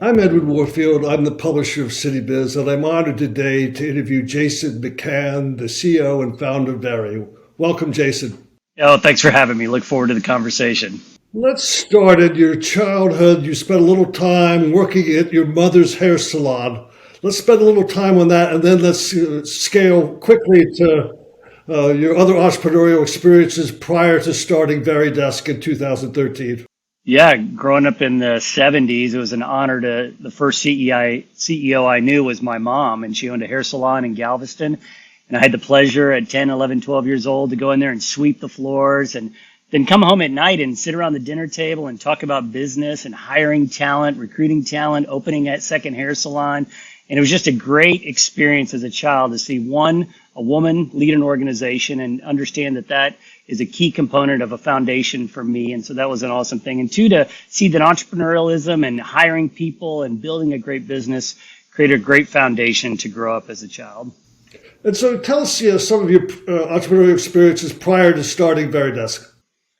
I'm Edward Warfield. I'm the publisher of Citybiz, and I'm honored today to interview Jason McCann, the CEO and founder of Vari. Welcome, Jason. Oh, thanks for having me. Look forward to the conversation. Let's start at your childhood. You spent a little time working at your mother's hair salon. Let's spend a little time on that, and then let's scale quickly to your other entrepreneurial experiences prior to starting Varidesk in 2013. Yeah, growing up in the 70s, it was an honor to the first CEO I knew was my mom, and she owned a hair salon in Galveston. And I had the pleasure at 10, 11, 12 years old to go in there and sweep the floors and then come home at night and sit around the dinner table and talk about business and hiring talent, recruiting talent, opening that second hair salon. And it was just a great experience as a child to see a woman lead an organization and understand that is a key component of a foundation for me. And so that was an awesome thing. And two, to see that entrepreneurialism and hiring people and building a great business created a great foundation to grow up as a child. And so tell us some of your entrepreneurial experiences prior to starting Varidesk.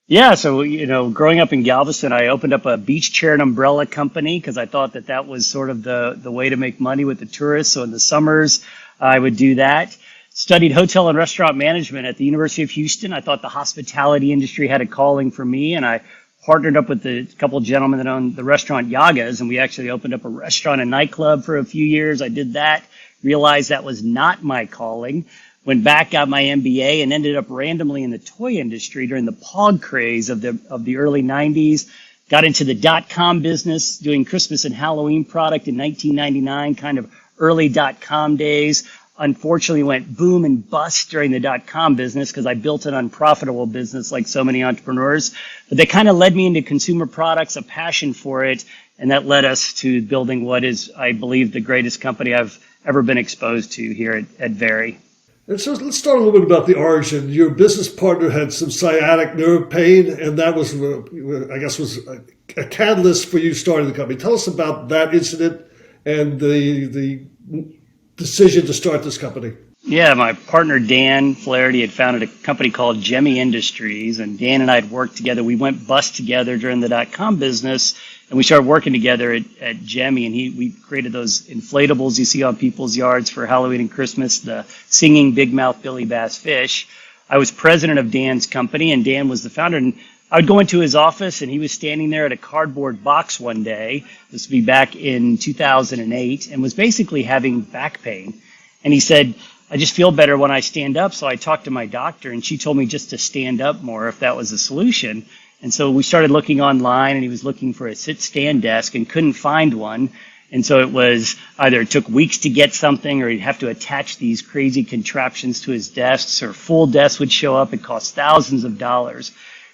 Yeah, so, growing up in Galveston, I opened up a beach chair and umbrella company because I thought that was sort of the way to make money with the tourists. So in the summers, I would do that. Studied hotel and restaurant management at the University of Houston. I thought the hospitality industry had a calling for me, and I partnered up with a couple of gentlemen that owned the restaurant Yagas, and we actually opened up a restaurant and nightclub for a few years. I did that, realized that was not my calling. Went back, got my MBA, and ended up randomly in the toy industry during the POG craze of the early 90s. Got into the .com business, doing Christmas and Halloween product in 1999, kind of early .com days. Unfortunately, went boom and bust during the .com business because I built an unprofitable business like so many entrepreneurs. But they kind of led me into consumer products, a passion for it, and that led us to building what is, I believe, the greatest company I've ever been exposed to here at Vari. And so let's start a little bit about the origin. Your business partner had some sciatic nerve pain, and that was, was a catalyst for you starting the company. Tell us about that incident and the decision to start this company. Yeah, my partner Dan Flaherty had founded a company called Gemmy Industries, and Dan and I had worked together. We went bust together during the .com business, and we started working together at Gemmy, and we created those inflatables you see on people's yards for Halloween and Christmas, the singing big mouth Billy Bass fish. I was president of Dan's company, and Dan was the founder, and I would go into his office, and he was standing there at a cardboard box one day, this would be back in 2008, and was basically having back pain. And he said, I just feel better when I stand up. So I talked to my doctor, and she told me just to stand up more if that was a solution. And so we started looking online, and he was looking for a sit-stand desk and couldn't find one. And so it was either it took weeks to get something, or he'd have to attach these crazy contraptions to his desks, or full desks would show up. It cost thousands of dollars.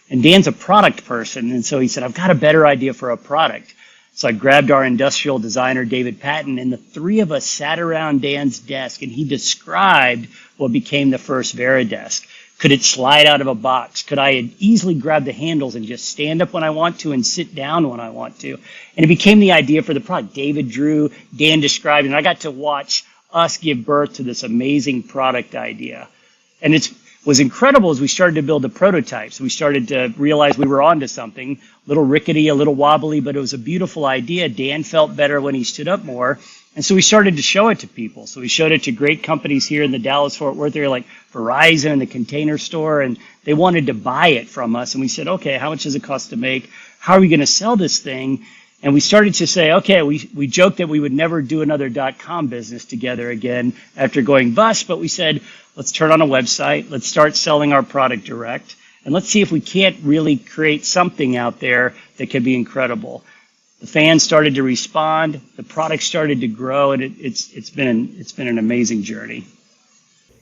And Dan's a product person, and so he said, I've got a better idea for a product. So I grabbed our industrial designer, David Patton, and the three of us sat around Dan's desk, and he described what became the first Varidesk. Could it slide out of a box? Could I easily grab the handles and just stand up when I want to and sit down when I want to? And it became the idea for the product. David drew, Dan described, and I got to watch us give birth to this amazing product idea. And it was incredible as we started to build the prototypes. We started to realize we were onto something, a little rickety, a little wobbly, but it was a beautiful idea. Dan felt better when he stood up more. And so we started to show it to people. So we showed it to great companies here in the Dallas-Fort Worth area like Verizon and the Container Store, and they wanted to buy it from us. And we said, okay, how much does it cost to make? How are we going to sell this thing? And we started to say, okay, we joked that we would never do another .com business together again after going bust, but we said, let's turn on a website, let's start selling our product direct, and let's see if we can't really create something out there that could be incredible. The fans started to respond, the product started to grow, and it's been an amazing journey.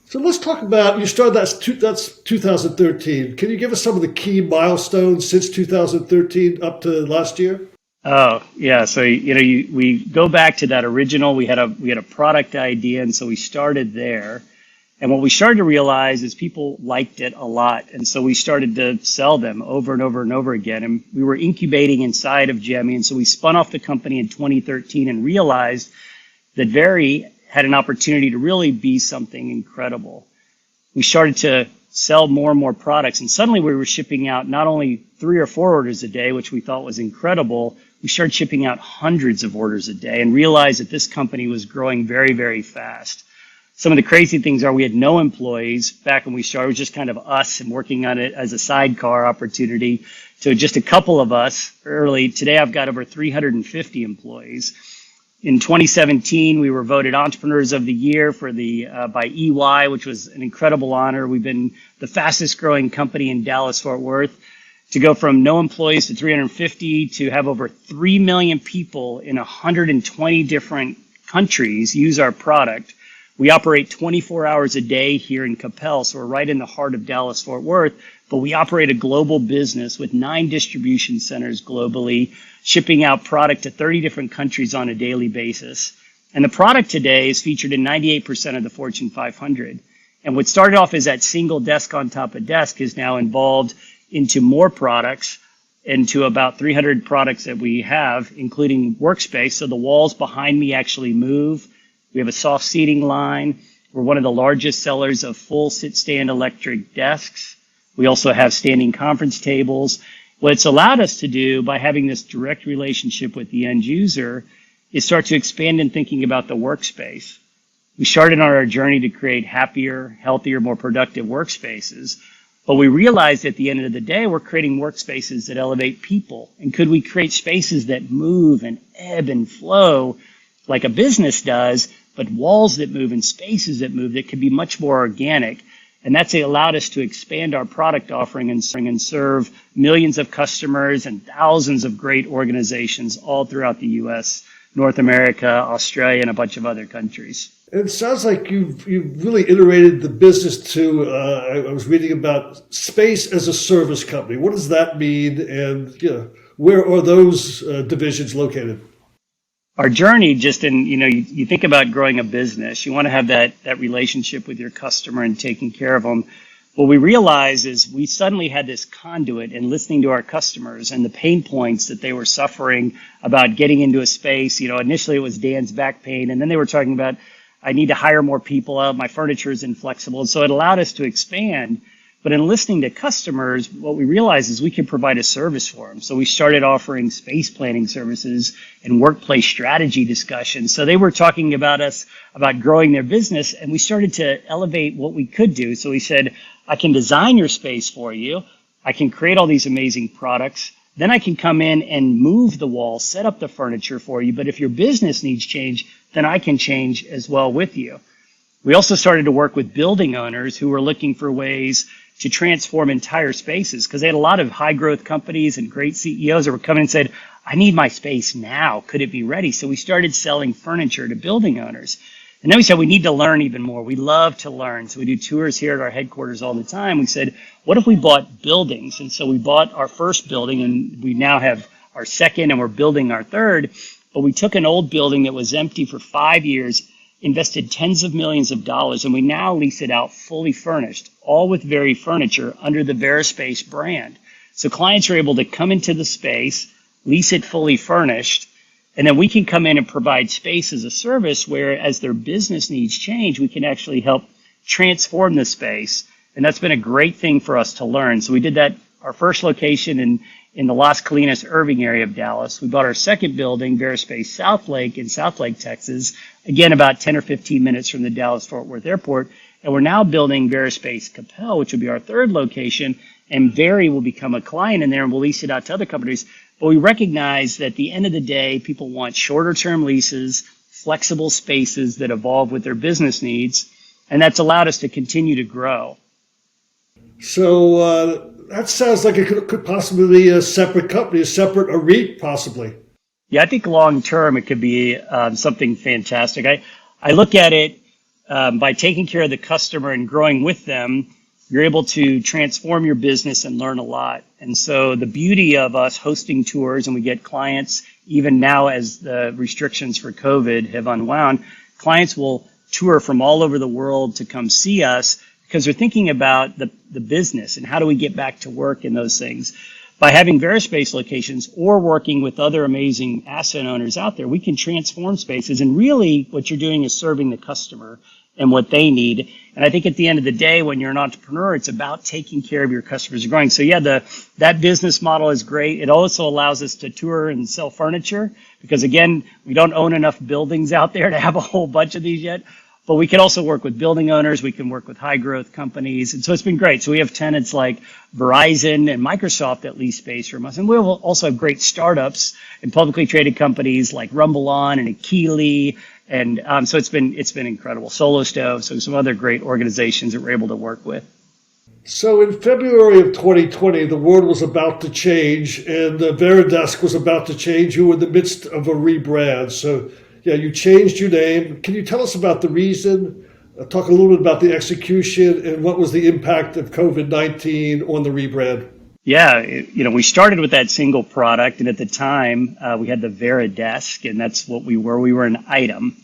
So let's talk about, you started that's 2013. Can you give us some of the key milestones since 2013 up to last year? Oh, yeah. So, we go back to that original, we had a product idea, and so we started there. And what we started to realize is people liked it a lot. And so we started to sell them over and over and over again. And we were incubating inside of Gemmy. And so we spun off the company in 2013 and realized that Vari had an opportunity to really be something incredible. We started to sell more and more products. And suddenly we were shipping out not only 3 or 4 orders a day, which we thought was incredible. We started shipping out hundreds of orders a day and realized that this company was growing very, very fast. Some of the crazy things are we had no employees back when we started. It was just kind of us and working on it as a sidecar opportunity to just a couple of us early. Today, I've got over 350 employees. In 2017, we were voted Entrepreneurs of the Year for by EY, which was an incredible honor. We've been the fastest growing company in Dallas-Fort Worth. To go from no employees to 350 to have over 3 million people in 120 different countries use our product. We operate 24 hours a day here in Capel, so we're right in the heart of Dallas-Fort Worth, but we operate a global business with 9 distribution centers globally, shipping out product to 30 different countries on a daily basis. And the product today is featured in 98% of the Fortune 500. And what started off as that single desk on top of desk is now involved into more products, into about 300 products that we have, including workspace. So the walls behind me actually move. We have a soft seating line. We're one of the largest sellers of full sit-stand electric desks. We also have standing conference tables. What it's allowed us to do by having this direct relationship with the end user is start to expand in thinking about the workspace. We started on our journey to create happier, healthier, more productive workspaces. But we realized at the end of the day, we're creating workspaces that elevate people. And could we create spaces that move and ebb and flow like a business does, but walls that move and spaces that move that could be much more organic? And that's allowed us to expand our product offering and serve millions of customers and thousands of great organizations all throughout the U.S., North America, Australia, and a bunch of other countries. It sounds like you've really iterated the business to, I was reading about space as a service company. What does that mean? And where are those divisions located? Our journey just you think about growing a business, you want to have that relationship with your customer and taking care of them. What we realized is we suddenly had this conduit in listening to our customers and the pain points that they were suffering about getting into a space. Initially it was Dan's back pain, and then they were talking about, I need to hire more people, my furniture is inflexible. And so it allowed us to expand. But in listening to customers, what we realized is we could provide a service for them. So we started offering space planning services and workplace strategy discussions. So they were talking about us, about growing their business, and we started to elevate what we could do. So we said, I can design your space for you. I can create all these amazing products. Then I can come in and move the wall, set up the furniture for you. But if your business needs change, then I can change as well with you. We also started to work with building owners who were looking for ways to transform entire spaces, because they had a lot of high growth companies and great CEOs that were coming and said, I need my space now. Could it be ready? So we started selling furniture to building owners. And then we said, we need to learn even more. We love to learn. So we do tours here at our headquarters all the time. We said, what if we bought buildings? And so we bought our first building, and we now have our second, and we're building our third. But we took an old building that was empty for 5 years, invested tens of millions of dollars, and we now lease it out fully furnished, all with Vari furniture under the Varis brand. So clients are able to come into the space, lease it fully furnished, and then we can come in and provide space as a service where, as their business needs change, we can actually help transform the space. And that's been a great thing for us to learn. So we did that, our first location in the Las Colinas, Irving area of Dallas. We bought our second building, Varis South Lake in South Lake, Texas, again, about 10 or 15 minutes from the Dallas-Fort Worth Airport. And we're now building Varis Capel, which will be our third location, and Vari will become a client in there, and we'll lease it out to other companies. But we recognize that at the end of the day, people want shorter-term leases, flexible spaces that evolve with their business needs, and that's allowed us to continue to grow. So that sounds like it could possibly be a separate company, a REIT possibly. Yeah, I think long term it could be something fantastic. I look at it by taking care of the customer and growing with them, you're able to transform your business and learn a lot. And so the beauty of us hosting tours, and we get clients, even now as the restrictions for COVID have unwound, clients will tour from all over the world to come see us because they're thinking about the business and how do we get back to work and those things. By having Varis locations or working with other amazing asset owners out there, we can transform spaces. And really what you're doing is serving the customer. and what they need. And I think at the end of the day, when you're an entrepreneur, it's about taking care of your customers and growing. So yeah, that business model is great. It also allows us to tour and sell furniture because again, we don't own enough buildings out there to have a whole bunch of these yet. But we can also work with building owners. We can work with high growth companies. And so it's been great. So we have tenants like Verizon and Microsoft that lease space from us. And we also have great startups and publicly traded companies like RumbleOn and Akili. And so it's been incredible. Solo Stove, so some other great organizations that we're able to work with. So in February of 2020, the world was about to change and Veridesk was about to change. You were in the midst of a rebrand. So yeah, you changed your name. Can you tell us about the reason? Talk a little bit about the execution and what was the impact of COVID-19 on the rebrand? Yeah, we started with that single product, and at the time we had the Veridesk, and that's what we were. We were an item,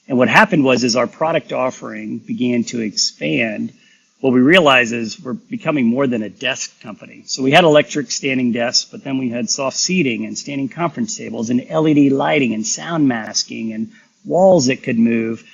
and what happened was, our product offering began to expand. What we realized is we're becoming more than a desk company. So we had electric standing desks, but then we had soft seating and standing conference tables and LED lighting and sound masking and walls that could move.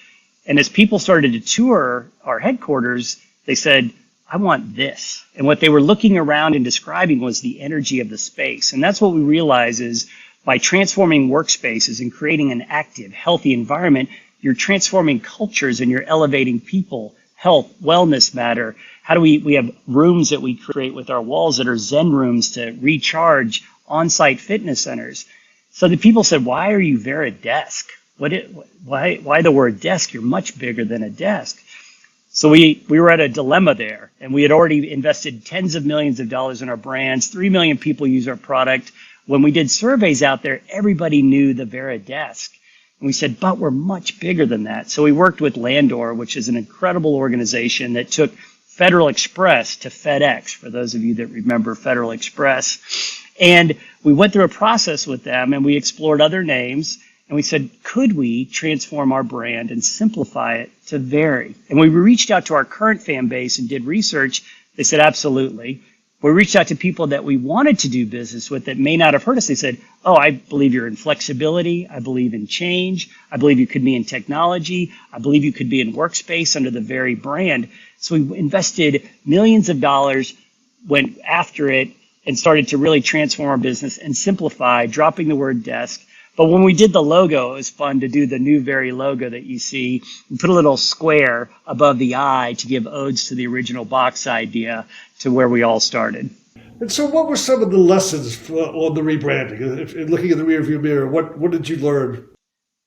And as people started to tour our headquarters, they said, I want this. And what they were looking around and describing was the energy of the space. And that's what we realize is by transforming workspaces and creating an active, healthy environment, you're transforming cultures and you're elevating people. Health, wellness matter. How do we have rooms that we create with our walls that are Zen rooms to recharge on-site fitness centers. So the people said, why are you Veridesk? Why the word desk? You're much bigger than a desk. So we were at a dilemma there, and we had already invested tens of millions of dollars in our brands. 3 million people use our product. When we did surveys out there, everybody knew the Veridesk. And we said, but we're much bigger than that. So we worked with Landor, which is an incredible organization that took Federal Express to FedEx, for those of you that remember Federal Express. And we went through a process with them, and we explored other names. And we said, could we transform our brand and simplify it to Vari? And we reached out to our current fan base and did research. They said, absolutely. We reached out to people that we wanted to do business with that may not have heard us. They said, oh, I believe you're in flexibility. I believe in change. I believe you could be in technology. I believe you could be in workspace under the Vari brand. So we invested millions of dollars, went after it, and started to really transform our business and simplify, dropping the word desk. But when we did the logo, it was fun to do the new Vari logo that you see. We put a little square above the eye to give odes to the original box idea to where we all started. And so what were some of the lessons on the rebranding? If looking in the rearview mirror, what did you learn?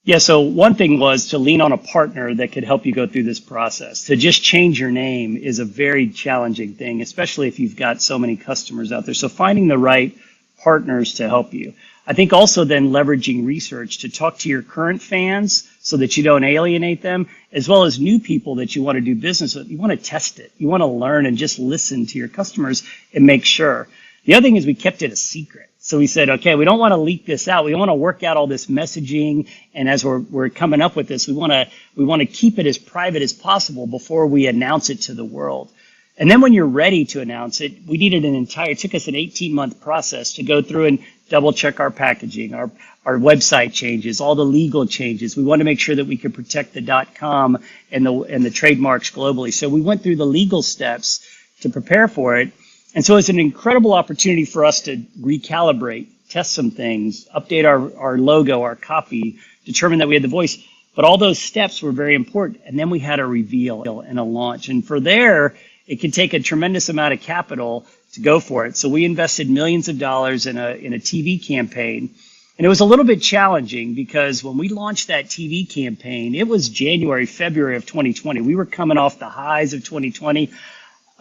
Yeah, so one thing was to lean on a partner that could help you go through this process. To just change your name is a very challenging thing, especially if you've got so many customers out there. So finding the right partners to help you. I think also then leveraging research to talk to your current fans so that you don't alienate them, as well as new people that you want to do business with. You want to test it. You want to learn and just listen to your customers and make sure. The other thing is we kept it a secret. So we said, okay, we don't want to leak this out. We want to work out all this messaging. And as we're coming up with this, we want to keep it as private as possible before we announce it to the world. And then when you're ready to announce it, we needed it took us an 18-month process to go through and double check our packaging, our website changes, all the legal changes. We want to make sure that we could protect the .com and the trademarks globally. So we went through the legal steps to prepare for it. And so it's an incredible opportunity for us to recalibrate, test some things, update our logo, our copy, determine that we had the voice. But all those steps were very important. And then we had a reveal and a launch. And for there, it can take a tremendous amount of capital to go for it. So we invested millions of dollars in a TV campaign. And it was a little bit challenging because when we launched that TV campaign, it was January, February of 2020. We were coming off the highs of 2020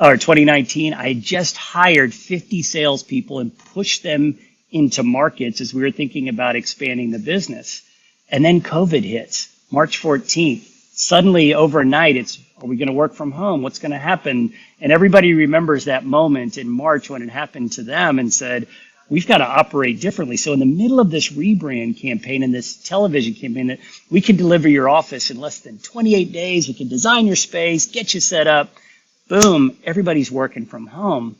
or 2019. I had just hired 50 salespeople and pushed them into markets as we were thinking about expanding the business. And then COVID hits, March 14th. Suddenly overnight, are we going to work from home? What's going to happen? And everybody remembers that moment in March when it happened to them and said, we've got to operate differently. So in the middle of this rebrand campaign and this television campaign that we can deliver your office in less than 28 days, we can design your space, get you set up, boom, everybody's working from home.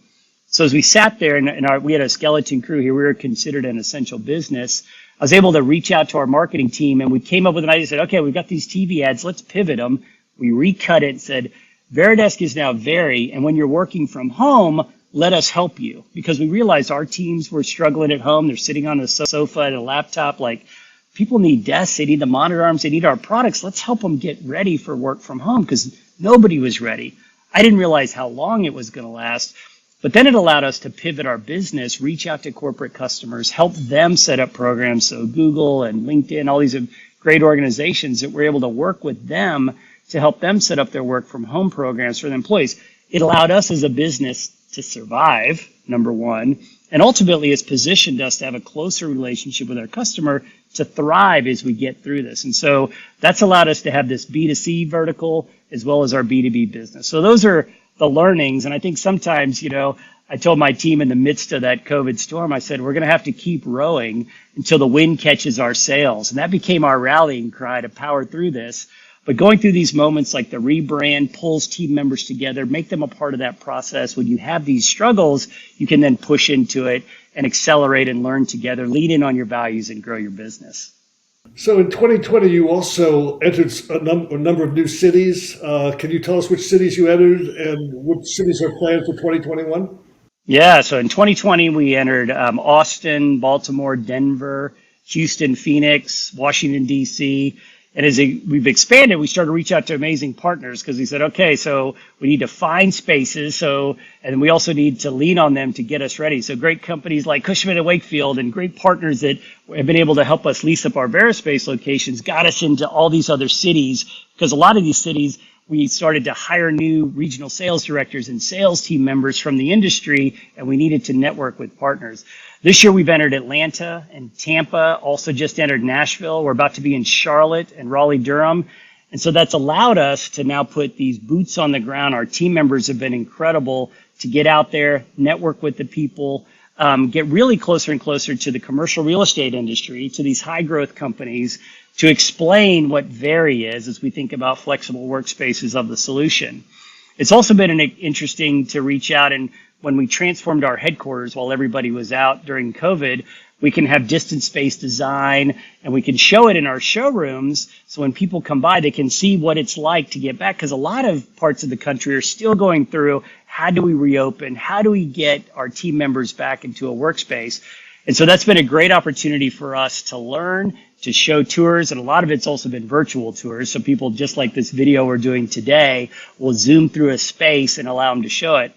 So as we sat there and we had a skeleton crew here, we were considered an essential business. I was able to reach out to our marketing team and we came up with an idea. Said, okay, we've got these TV ads. Let's pivot them. We recut it and said, Varidesk is now Vari, and when you're working from home, let us help you. Because we realized our teams were struggling at home. They're sitting on a sofa and a laptop. Like, people need desks, they need the monitor arms, they need our products. Let's help them get ready for work from home, because nobody was ready. I didn't realize how long it was going to last. But then it allowed us to pivot our business, reach out to corporate customers, help them set up programs. So Google and LinkedIn, all these great organizations that we're able to work with them to help them set up their work from home programs for their employees. It allowed us as a business to survive, number one, and ultimately it's positioned us to have a closer relationship with our customer to thrive as we get through this. And so that's allowed us to have this B2C vertical as well as our B2B business. So those are the learnings. And I think sometimes, I told my team in the midst of that COVID storm, I said, we're going to have to keep rowing until the wind catches our sails. And that became our rallying cry to power through this. But going through these moments like the rebrand pulls team members together, make them a part of that process. When you have these struggles, you can then push into it and accelerate and learn together, lean in on your values and grow your business. So in 2020, you also entered a number of new cities. Can you tell us which cities you entered and which cities are planned for 2021? Yeah, so in 2020, we entered Austin, Baltimore, Denver, Houston, Phoenix, Washington, D.C., and as we've expanded, we started to reach out to amazing partners because we said, okay, so we need to find spaces. And we also need to lean on them to get us ready. So great companies like Cushman & Wakefield and great partners that have been able to help us lease up our Varis locations got us into all these other cities, because a lot of these cities, we started to hire new regional sales directors and sales team members from the industry, and we needed to network with partners. This year we've entered Atlanta and Tampa, also just entered Nashville. We're about to be in Charlotte and Raleigh-Durham. And so that's allowed us to now put these boots on the ground. Our team members have been incredible to get out there, network with the people, get really closer and closer to the commercial real estate industry, to these high growth companies, to explain what Vari is as we think about flexible workspaces of the solution. It's also been interesting to reach out, and when we transformed our headquarters while everybody was out during COVID, we can have distance space design and we can show it in our showrooms. So when people come by, they can see what it's like to get back, because a lot of parts of the country are still going through, how do we reopen? How do we get our team members back into a workspace? And so that's been a great opportunity for us to learn, to show tours, and a lot of it's also been virtual tours. So people, just like this video we're doing today, will zoom through a space and allow them to show it.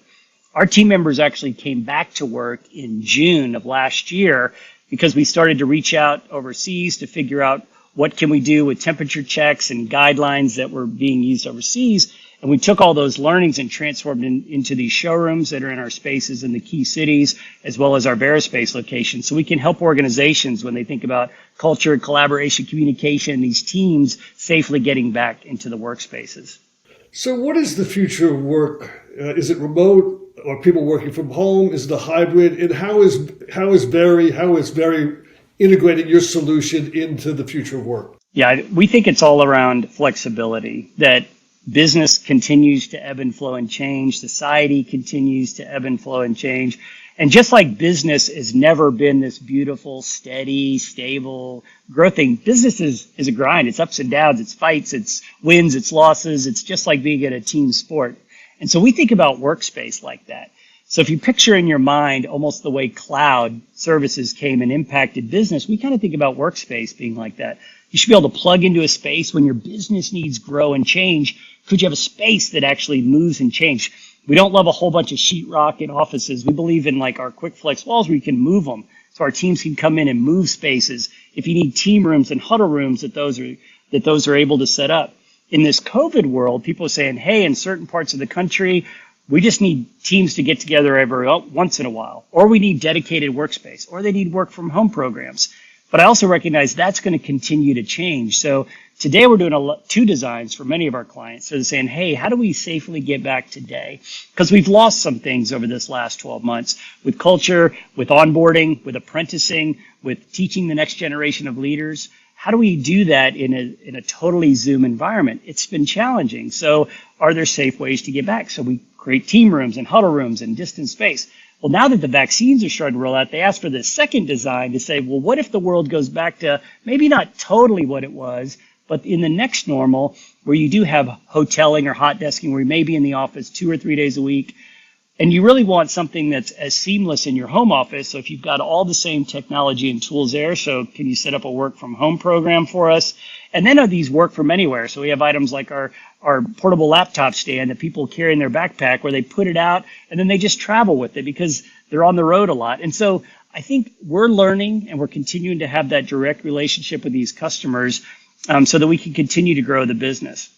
Our team members actually came back to work in June of last year because we started to reach out overseas to figure out what can we do with temperature checks and guidelines that were being used overseas. And we took all those learnings and transformed into these showrooms that are in our spaces in the key cities, as well as our Varis locations. So we can help organizations when they think about culture, collaboration, communication, these teams safely getting back into the workspaces. So what is the future of work? Is it remote? Are people working from home? Is it a hybrid? And how is Vari integrating your solution into the future of work? Yeah, we think it's all around flexibility, that business continues to ebb and flow and change. Society continues to ebb and flow and change. And just like business has never been this beautiful, steady, stable growth thing, business is a grind. It's ups and downs, it's fights, it's wins, it's losses. It's just like being in a team sport. And so we think about workspace like that. So if you picture in your mind almost the way cloud services came and impacted business, we kind of think about workspace being like that. You should be able to plug into a space when your business needs grow and change. Could you have a space that actually moves and change? We don't love a whole bunch of sheetrock in offices. We believe in like our quick flex walls where you can move them. So our teams can come in and move spaces. If you need team rooms and huddle rooms, that those are able to set up. In this COVID world, people are saying, hey, in certain parts of the country, we just need teams to get together once in a while, or we need dedicated workspace, or they need work from home programs. But I also recognize that's going to continue to change. So today we're doing two designs for many of our clients. So they're saying, hey, how do we safely get back today? Because we've lost some things over this last 12 months with culture, with onboarding, with apprenticing, with teaching the next generation of leaders. How do we do that in a totally Zoom environment? It's been challenging. So are there safe ways to get back? So we create team rooms and huddle rooms and distance space. Well, now that the vaccines are starting to roll out, they asked for this second design to say, well, what if the world goes back to maybe not totally what it was, But in the next normal, where you do have hoteling or hot desking, where you may be in the office 2 or 3 days a week, and you really want something that's as seamless in your home office. So if you've got all the same technology and tools there, so can you set up a work from home program for us? And then are these work from anywhere? So we have items like our portable laptop stand that people carry in their backpack, where they put it out and then they just travel with it because they're on the road a lot. And so I think we're learning and we're continuing to have that direct relationship with these customers so that we can continue to grow the business.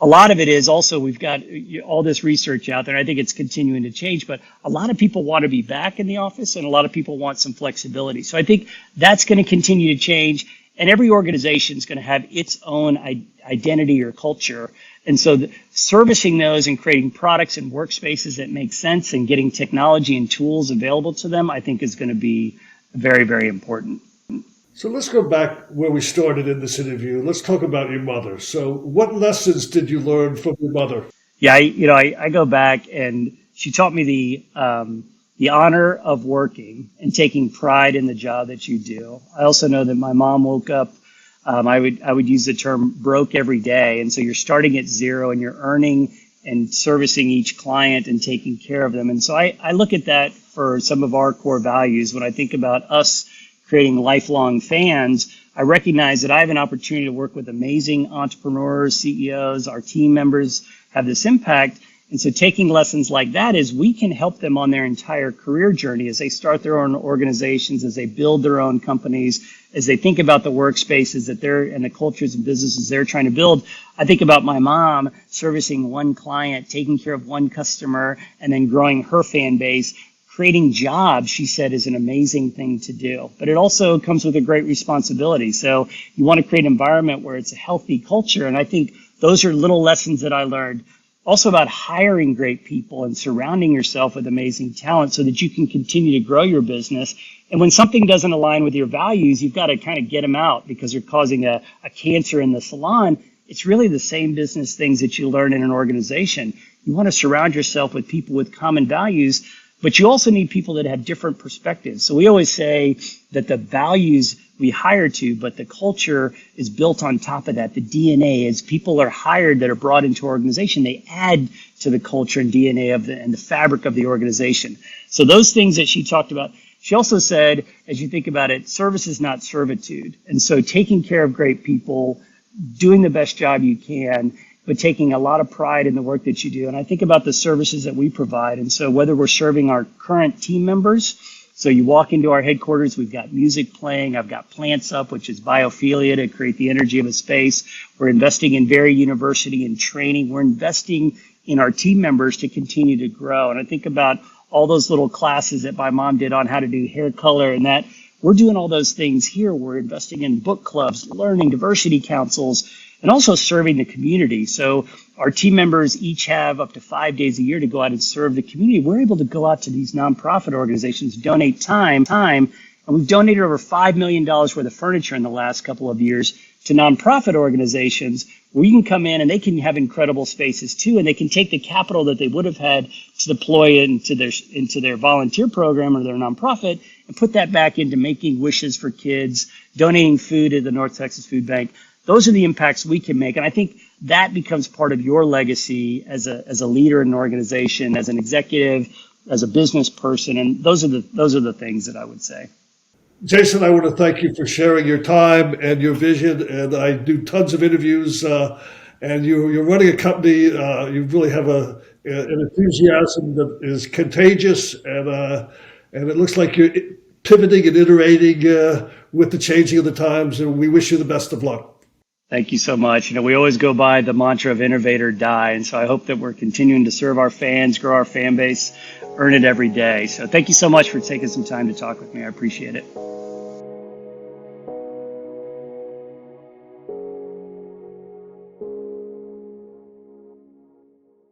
A lot of it is also, we've got all this research out there, and I think it's continuing to change, but a lot of people want to be back in the office and a lot of people want some flexibility. So I think that's going to continue to change, and every organization is going to have its own identity or culture. And so servicing those and creating products and workspaces that make sense and getting technology and tools available to them, I think is going to be very, very important. So let's go back where we started in this interview. Let's talk about your mother. So what lessons did you learn from your mother? Yeah, I go back, and she taught me the honor of working and taking pride in the job that you do. I also know that my mom woke up, I would use the term broke every day. And so you're starting at zero and you're earning and servicing each client and taking care of them. And so I look at that for some of our core values. When I think about us creating lifelong fans, I recognize that I have an opportunity to work with amazing entrepreneurs, CEOs, our team members have this impact. And so taking lessons like that is we can help them on their entire career journey as they start their own organizations, as they build their own companies, as they think about the workspaces that they're and the cultures and businesses they're trying to build. I think about my mom servicing one client, taking care of one customer, and then growing her fan base. Creating jobs, she said, is an amazing thing to do, but it also comes with a great responsibility. So you want to create an environment where it's a healthy culture. And I think those are little lessons that I learned. Also about hiring great people and surrounding yourself with amazing talent so that you can continue to grow your business. And when something doesn't align with your values, you've got to kind of get them out because you're causing a cancer in the salon. It's really the same business things that you learn in an organization. You want to surround yourself with people with common values, but you also need people that have different perspectives. So we always say that the values we hire to, but the culture is built on top of that. The DNA, as people are hired that are brought into organization, they add to the culture and DNA of and the fabric of the organization. So those things that she talked about. She also said, as you think about it, service is not servitude. And so taking care of great people, doing the best job you can, but taking a lot of pride in the work that you do. And I think about the services that we provide. And so whether we're serving our current team members, so you walk into our headquarters, we've got music playing, I've got plants up, which is biophilia to create the energy of a space. We're investing in Vari University and training. We're investing in our team members to continue to grow. And I think about all those little classes that my mom did on how to do hair color and that. We're doing all those things here. We're investing in book clubs, learning, diversity councils, and also serving the community. So our team members each have up to 5 days a year to go out and serve the community. We're able to go out to these nonprofit organizations, donate time, and we've donated over $5 million worth of furniture in the last couple of years to nonprofit organizations where you can come in and they can have incredible spaces too, and they can take the capital that they would have had to deploy into their volunteer program or their nonprofit and put that back into making wishes for kids, donating food to the North Texas Food Bank. Those are the impacts we can make. And I think that becomes part of your legacy as a leader in an organization, as an executive, as a business person. And those are the things that I would say. Jason, I want to thank you for sharing your time and your vision. And I do tons of interviews, and you're running a company. You really have an enthusiasm that is contagious, and it looks like you're pivoting and iterating with the changing of the times. And we wish you the best of luck. Thank you so much. We always go by the mantra of innovate or die. And so I hope that we're continuing to serve our fans, grow our fan base, earn it every day. So thank you so much for taking some time to talk with me. I appreciate it.